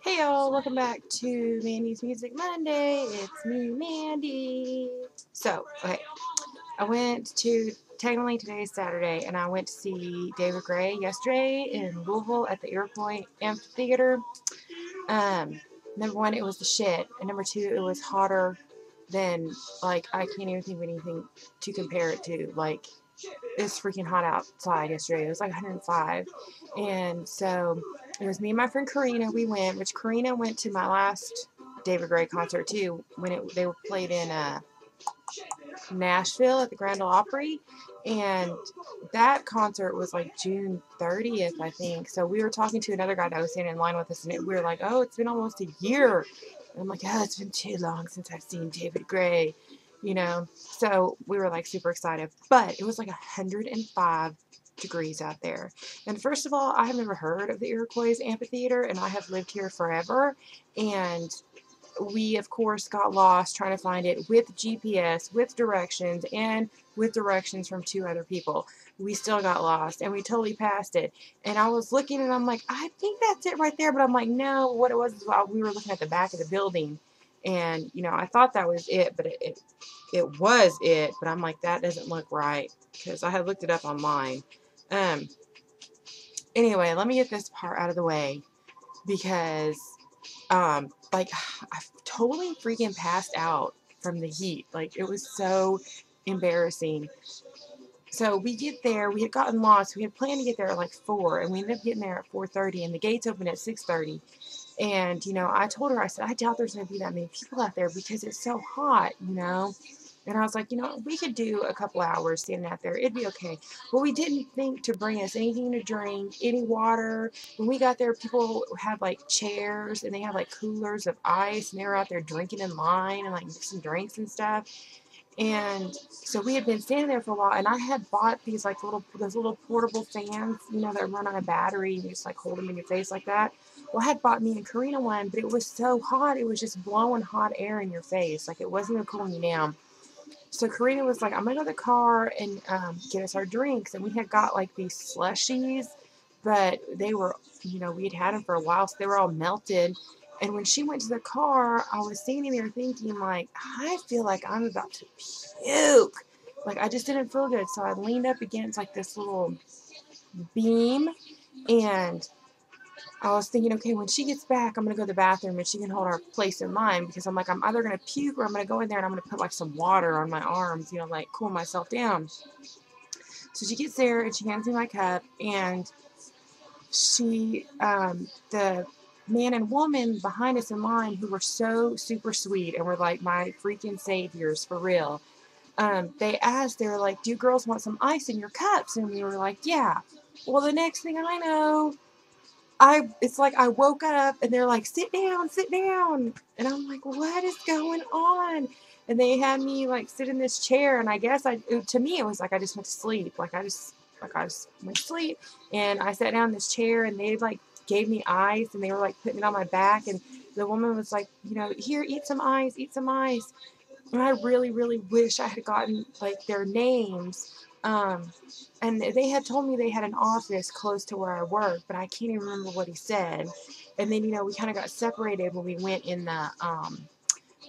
Hey y'all, welcome back to Mandy's Music Monday. It's me, Mandy. Okay, I went to, technically today's Saturday, and I went to see David Gray yesterday in Louisville at the Iroquois Amphitheater. Um, Number one, it was the shit, and number two, it was hotter than, like, I can't even think of anything to compare it to. Like, it's freaking hot outside yesterday. It was like 105. And so it was me and my friend Karina. We went, which Karina went to my last David Gray concert too, when they were played in Nashville at the Grand Ole Opry. And that concert was like June 30th, I think. So we were talking to another guy that was standing in line with us, and we were like, oh, it's been almost a year. And I'm like, oh, it's been too long since I've seen David Gray, you know? So we were like super excited. But it was like 105 degrees out there. And first of all, I have never heard of the Iroquois Amphitheater, and I have lived here forever. And we, of course, got lost trying to find it with GPS, with directions, and with directions from two other people. We still got lost, and we totally passed it. And I was looking, and I'm like, I think that's it right there. But I'm like, no, what it was we were looking at the back of the building. And, you know, I thought that was it, but it was it. But I'm like, that doesn't look right, because I had looked it up online. Um, anyway, let me get this part out of the way, because like, I totally freaking passed out from the heat. Like, it was so embarrassing. So we get there. We had gotten lost. We had planned to get there at like 4, and we ended up getting there at 4:30, and the gates opened at 6:30. And, you know, I told her, I said, I doubt there's going to be that many people out there because it's so hot, you know. And I was like, you know, we could do a couple hours standing out there. It'd be okay. Well, we didn't think to bring us anything to drink, any water. When we got there, people had like chairs, and they had like coolers of ice, and they were out there drinking in line and like mixing drinks and stuff. And so we had been standing there for a while, and I had bought those little portable fans, you know, that run on a battery, and you just like hold them in your face like that. Well, I had bought me and Karina one, but it was so hot, it was just blowing hot air in your face. Like, it wasn't even cooling you down. So Karina was like, I'm going to go to the car and get us our drinks. And we had got like these slushies, but they were, you know, we had them for a while, so they were all melted. And when she went to the car, I was standing there thinking, like, I feel like I'm about to puke. Like, I just didn't feel good. So I leaned up against like this little beam, and I was thinking, okay, when she gets back, I'm going to go to the bathroom and she can hold our place in line, because I'm like, I'm either going to puke or I'm going to go in there and I'm going to put like some water on my arms, you know, like cool myself down. So she gets there and she hands me my cup, and the man and woman behind us in line, who were so super sweet and were like my freaking saviors for real. They were like, do you girls want some ice in your cups? And we were like, yeah. Well, the next thing I know, it's like I woke up and they're like, sit down, sit down. And I'm like, what is going on? And they had me like sit in this chair, and I guess to me, it was like I just went to sleep. I just went to sleep, and I sat down in this chair, and they like gave me ice, and they were like putting it on my back. And the woman was like, you know, here, eat some ice, eat some ice. And I really, really wish I had gotten like their names. And they had told me they had an office close to where I work, but I can't even remember what he said. And then, you know, we kind of got separated when we went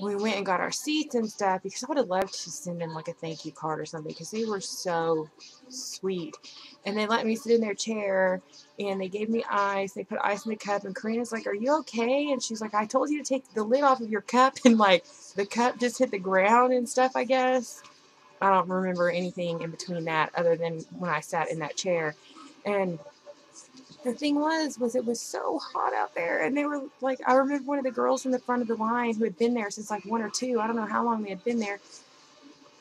when we went and got our seats and stuff, because I would have loved to send them like a thank you card or something, because they were so sweet. And they let me sit in their chair, and they gave me ice. They put ice in the cup, and Karina's like, are you okay? And she's like, I told you to take the lid off of your cup, and like the cup just hit the ground and stuff, I guess. I don't remember anything in between that other than when I sat in that chair. And the thing was it was so hot out there, and they were like, I remember one of the girls in the front of the line who had been there since like 1 or 2. I don't know how long they had been there,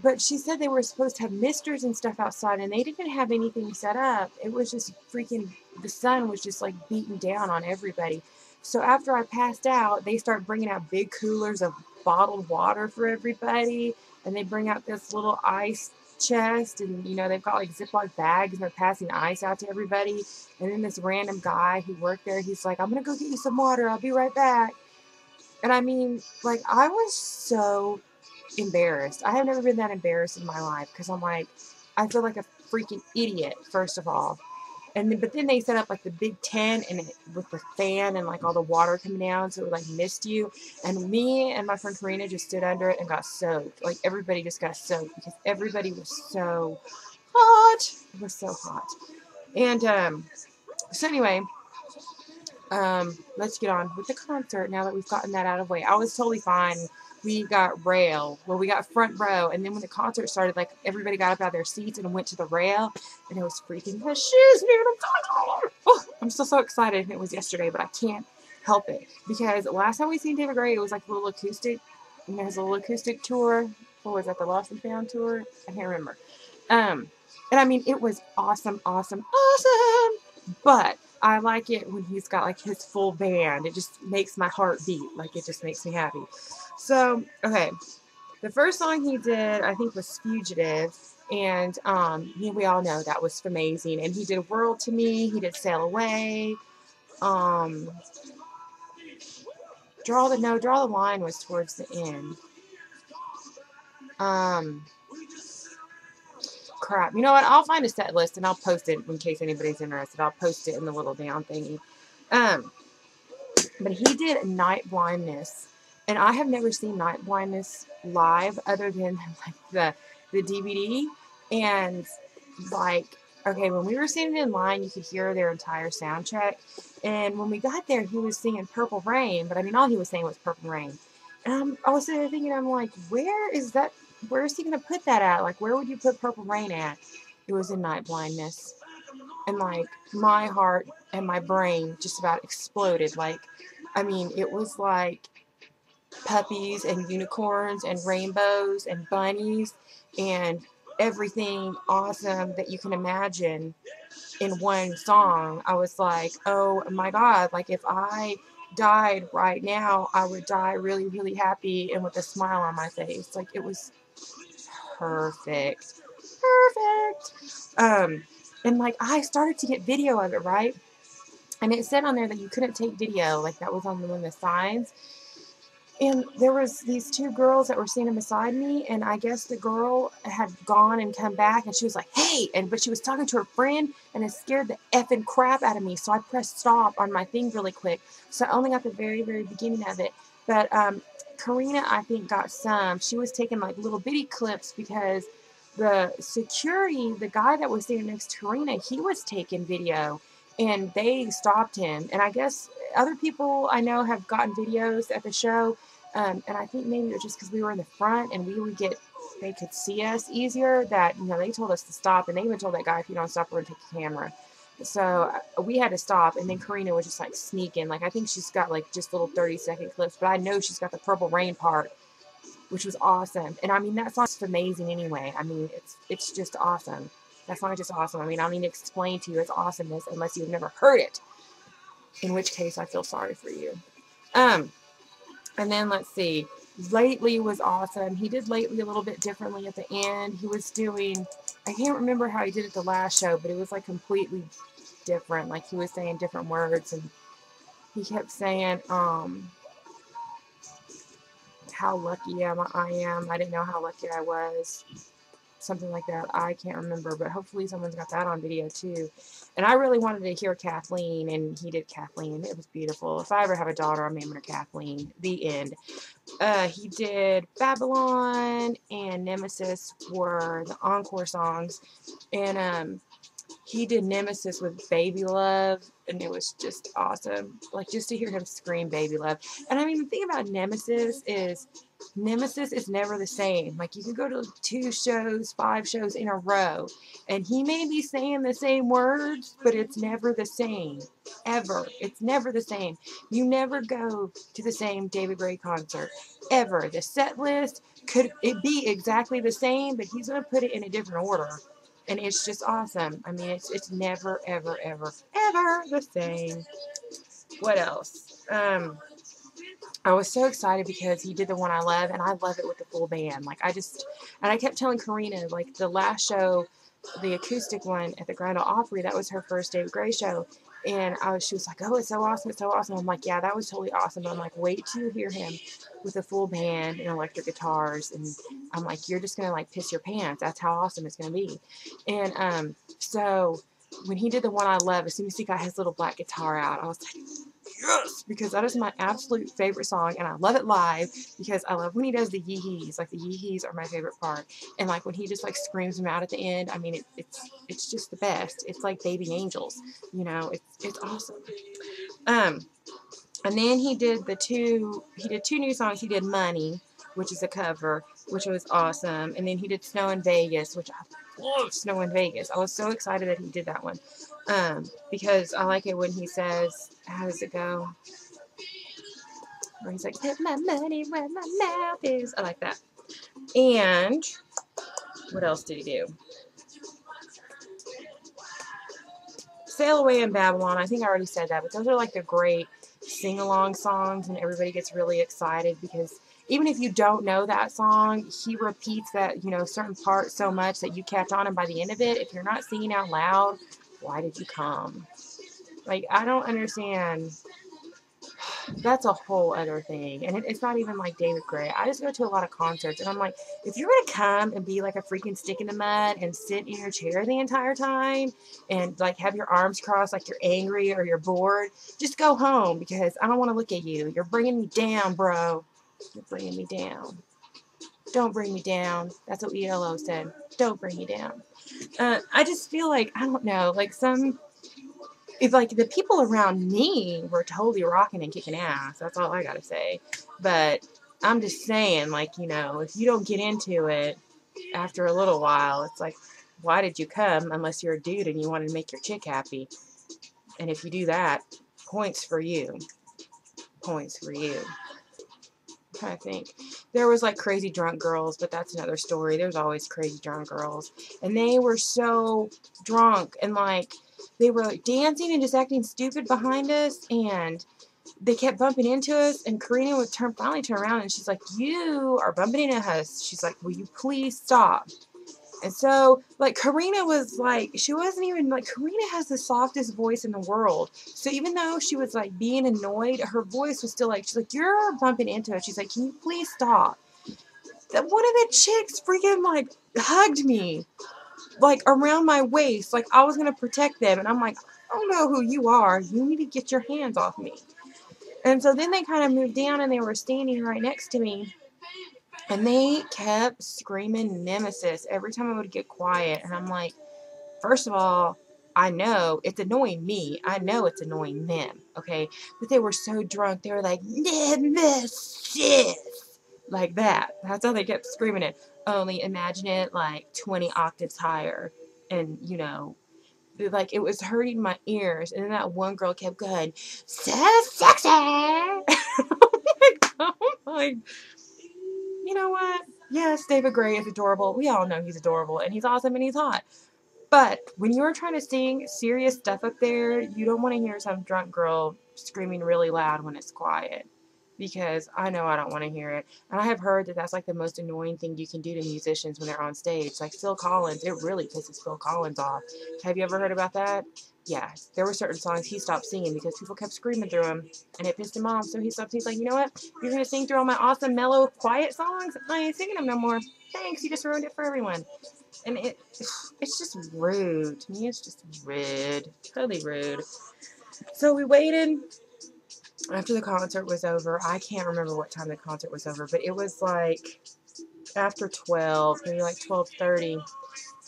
but she said they were supposed to have misters and stuff outside, and they didn't have anything set up. It was just freaking, the sun was just like beating down on everybody. So after I passed out, they start bringing out big coolers of bottled water for everybody, and they bring out this little ice chest, and you know, they've got like Ziploc bags, and they're passing ice out to everybody. And then this random guy who worked there, he's like, I'm gonna go get you some water, I'll be right back. And I mean, like, I was so embarrassed. I have never been that embarrassed in my life, because I'm like, I feel like a freaking idiot, first of all. And then, but then they set up like the big tent and with the fan and like all the water coming down, so it would like mist you. And me and my friend Karina just stood under it and got soaked. Like everybody just got soaked because everybody was so hot. It was so hot. And so anyway, let's get on with the concert now that we've gotten that out of the way. I was totally fine. We got we got front row, and then when the concert started, like everybody got up out of their seats and went to the rail, and it was freaking precious, dude. I'm still so excited, and it was yesterday, but I can't help it because last time we seen David Gray, it was like a little acoustic, and there's a little acoustic tour. What was that, the Lost and Found tour? I can't remember. And I mean, it was awesome, awesome, awesome, but I like it when he's got like his full band. It just makes my heart beat. Like it just makes me happy. So, okay. The first song he did, I think, was Fugitive. And we all know that was amazing. And he did World to Me. He did Sail Away. Draw the Line was towards the end. Crap. You know what? I'll find a set list and I'll post it in case anybody's interested. I'll post it in the little down thingy. But he did Nightblindness. And I have never seen Nightblindness live other than like the DVD. And like, okay, when we were sitting in line, you could hear their entire soundtrack. And when we got there, he was singing Purple Rain. But I mean, all he was saying was Purple Rain. And I was sitting there thinking, I'm like, where is he going to put that at? Like, where would you put Purple Rain at? It was in Nightblindness. And like, my heart and my brain just about exploded. Like, I mean, it was like puppies and unicorns and rainbows and bunnies and everything awesome that you can imagine in one song. I was like, oh my God, like if I died right now, I would die really, really happy and with a smile on my face. Like it was perfect. And like I started to get video of it, right? And it said on there that you couldn't take video, like that was on one of the signs. And there was these two girls that were standing beside me, and I guess the girl had gone and come back, and she was like, hey, but she was talking to her friend, and it scared the effing crap out of me, so I pressed stop on my thing really quick. So I only got the very, very beginning of it. But Karina, I think, got some. She was taking like little bitty clips because the security, the guy that was standing next to Karina, he was taking video, and they stopped him. And I guess other people I know have gotten videos at the show. And I think maybe it was just because we were in the front and they could see us easier that, they told us to stop. And they even told that guy, if you don't stop, we're going to take the camera. So we had to stop. And then Karina was just like sneaking. Like, I think she's got like just little 30-second clips, but I know she's got the Purple Rain part, which was awesome. And I mean, that song's amazing anyway. I mean, it's just awesome. That song is just awesome. I mean, I don't need to explain to you its awesomeness unless you've never heard it. In which case, I feel sorry for you. And then let's see. Lately was awesome. He did Lately a little bit differently at the end. He was doing, I can't remember how he did it the last show, but it was like completely different. Like he was saying different words, and he kept saying, how lucky I am. I didn't know how lucky I was. Something like that. I can't remember, but hopefully someone's got that on video too. And I really wanted to hear Kathleen, and he did Kathleen. It was beautiful. If I ever have a daughter, I'm naming her Kathleen. The end. He did Babylon and Nemesis were the encore songs, and he did Nemesis with Baby Love, and it was just awesome. Like, just to hear him scream Baby Love. And I mean, the thing about Nemesis is never the same. Like, you can go to 2 shows, 5 shows in a row, and he may be saying the same words, but it's never the same. Ever. It's never the same. You never go to the same David Gray concert. Ever. The set list could it be exactly the same, but he's going to put it in a different order. And it's just awesome. I mean, it's never, ever, ever, ever the same. What else? I was so excited because he did the one I love, and I love it with the full band. Like, and I kept telling Karina, like, the last show, the acoustic one at the Grand Ole Opry, that was her first David Gray show. And she was like, oh, it's so awesome, it's so awesome. I'm like, yeah, that was totally awesome. But I'm like, wait till you hear him with a full band and electric guitars. And I'm like, you're just going to, like, piss your pants. That's how awesome it's going to be. And so when he did the One I Love, as soon as he got his little black guitar out, I was like, yes, because that is my absolute favorite song, and I love it live because I love when he does the yee-hees. Like, the yee-hees are my favorite part, and like when he just like screams them out at the end. I mean, it's just the best. It's like baby angels, you know. It's awesome. And then he did two new songs. He did Money, which is a cover, which was awesome, and then he did Snow in Vegas, which I love. Snow in Vegas. I was so excited that he did that one, because I like it when he says, how does it go? Where he's like, put my money where my mouth is. I like that. And what else did he do? Sail Away in Babylon. I think I already said that, but those are like the great sing-along songs, and everybody gets really excited because even if you don't know that song, he repeats that, you know, certain part so much that you catch on, and by the end of it, if you're not singing out loud, why did you come? Like, I don't understand. That's a whole other thing, and it's not even like David Gray. I just go to a lot of concerts, and I'm like, if you're gonna come and be like a freaking stick in the mud and sit in your chair the entire time and like have your arms crossed like you're angry or you're bored, just go home, because I don't want to look at you. You're bringing me down, bro. You're bringing me down. Don't bring me down. That's what ELO said. Don't bring me down. I just feel like, I don't know, like if like the people around me were totally rocking and kicking ass, that's all I gotta say. But I'm just saying, like, you know, if you don't get into it after a little while, it's like, why did you come unless you're a dude and you want to make your chick happy? And if you do that, points for you. Points for you. I'm trying to think. There was like crazy drunk girls, but that's another story. There's always crazy drunk girls. And they were so drunk, and like they were like dancing and just acting stupid behind us, and they kept bumping into us, and Karina would finally turn around, and she's like, you are bumping into us. She's like, will you please stop? And so, like, Karina was like, she wasn't even, like, Karina has the softest voice in the world. So even though she was, like, being annoyed, her voice was still like, she's like, you're bumping into it. She's like, can you please stop? That one of the chicks freaking, like, hugged me, like, around my waist. Like, I was going to protect them. And I'm like, I don't know who you are. You need to get your hands off me. And so then they kind of moved down, and they were standing right next to me. And they kept screaming Nemesis every time I would get quiet. And I'm like, first of all, I know it's annoying me. I know it's annoying them, okay? But they were so drunk. They were like, Nemesis! Like that. That's how they kept screaming it. Only imagine it like 20 octaves higher. And, you know, like it was hurting my ears. And then that one girl kept going, so sexy! Oh my. You know what? Yes, David Gray is adorable. We all know he's adorable, and he's awesome, and he's hot. But when you're trying to sing serious stuff up there, you don't want to hear some drunk girl screaming really loud when it's quiet. Because I know I don't want to hear it. And I have heard that that's like the most annoying thing you can do to musicians when they're on stage. Like Phil Collins, it really pisses Phil Collins off. Have you ever heard about that? Yeah, there were certain songs he stopped singing because people kept screaming through him, and it pissed him off. So he stopped. He's like, you know what? You're gonna sing through all my awesome, mellow, quiet songs? I ain't singing them no more. Thanks, you just ruined it for everyone. And it's just rude. To me, it's just rude. Totally rude. So we waited after the concert was over. I can't remember what time the concert was over, but it was like after 12, maybe like 12:30.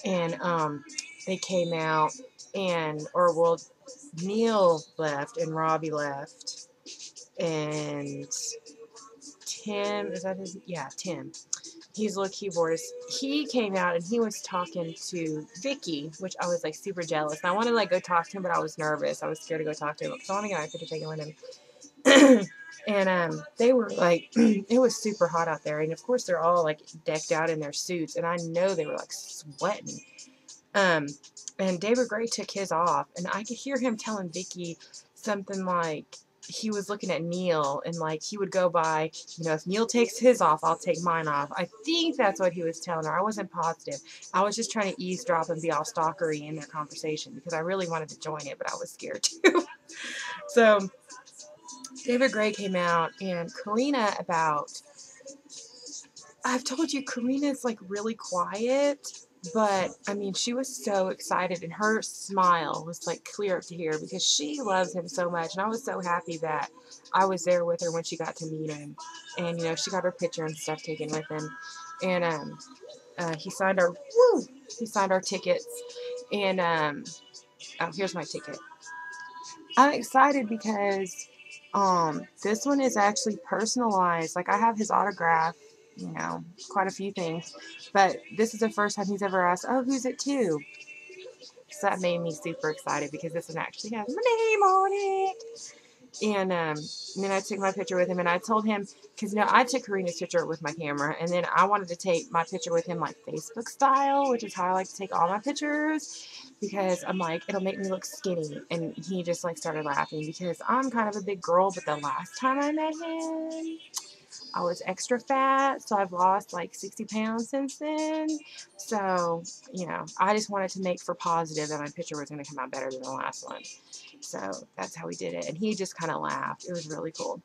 And they came out, and, or well, Neil left and Robbie left, and Tim, is that his? Yeah, Tim. He's a little keyboardist. He came out and he was talking to Vicky, which I was like super jealous. And I wanted to like go talk to him, but I was nervous. I was scared to go talk to him. So I wanted to go. I could have taken with him. And they were like, it was super hot out there. And of course they're all like decked out in their suits. And I know they were like sweating. And David Gray took his off. And I could hear him telling Vicky something like, he was looking at Neil, and like he would go by, you know, if Neil takes his off, I'll take mine off. I think that's what he was telling her. I wasn't positive. I was just trying to eavesdrop and be all stalkery in their conversation because I really wanted to join it, but I was scared too. So David Gray came out, and Karina, I've told you, Karina's like really quiet, But, I mean, she was so excited, and her smile was, like, clear up to here because she loves him so much, and I was so happy that I was there with her when she got to meet him. And, you know, she got her picture and stuff taken with him. And, he signed our tickets. And, oh, here's my ticket. I'm excited because, this one is actually personalized. Like, I have his autograph, you know, quite a few things, but this is the first time he's ever asked, oh, who's it to? So that made me super excited because this one actually has my name on it. And then I took my picture with him, and I told him, because, you know, I took Karina's picture with my camera, and then I wanted to take my picture with him like Facebook style, which is how I like to take all my pictures, because I'm like, it'll make me look skinny. And he just like started laughing because I'm kind of a big girl, but the last time I met him, I was extra fat, so I've lost like 60 pounds since then. So, you know, I just wanted to make for positive that my picture was going to come out better than the last one. So that's how we did it. And he just kind of laughed. It was really cool.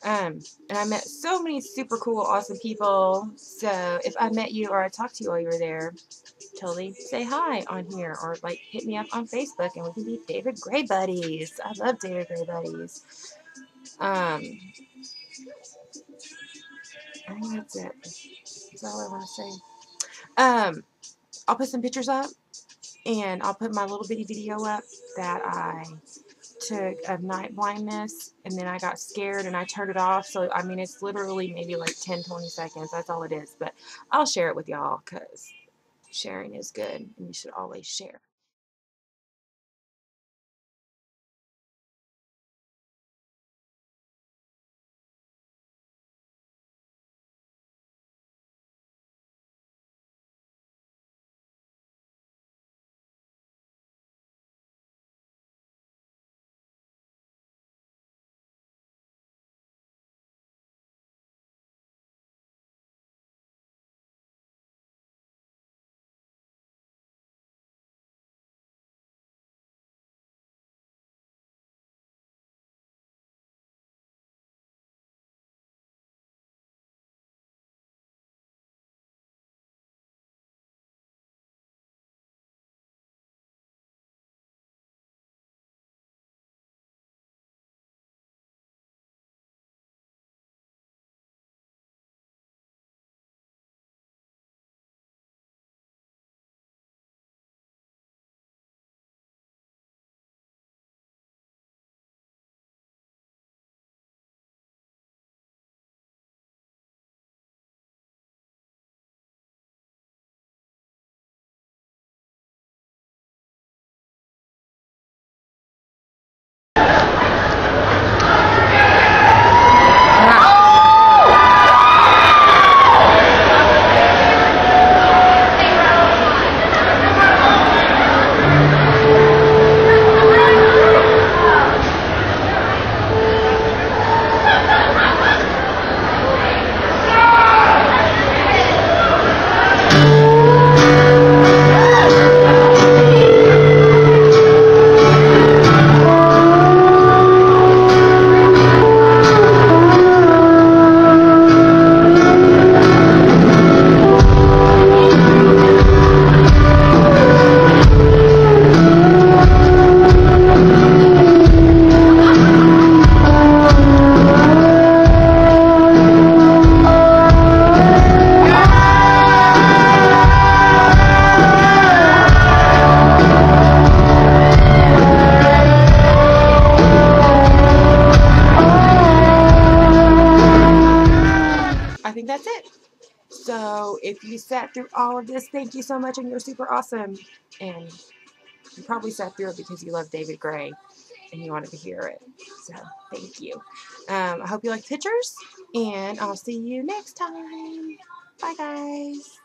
And I met so many super cool, awesome people. So if I met you or I talked to you while you were there, totally say hi on here or like hit me up on Facebook and we can be David Gray buddies. I love David Gray buddies. I think that's it. That's all I want to say. I'll put some pictures up, and I'll put my little bitty video up that I took of Nightblindness, and then I got scared and I turned it off. So, I mean, it's literally maybe like 10-20 seconds. That's all it is. But I'll share it with y'all because sharing is good, and you should always share. I think that's it. So if you sat through all of this, thank you so much, and you're super awesome. And you probably sat through it because you love David Gray and you wanted to hear it. So thank you. I hope you like pictures, and I'll see you next time. Bye, guys.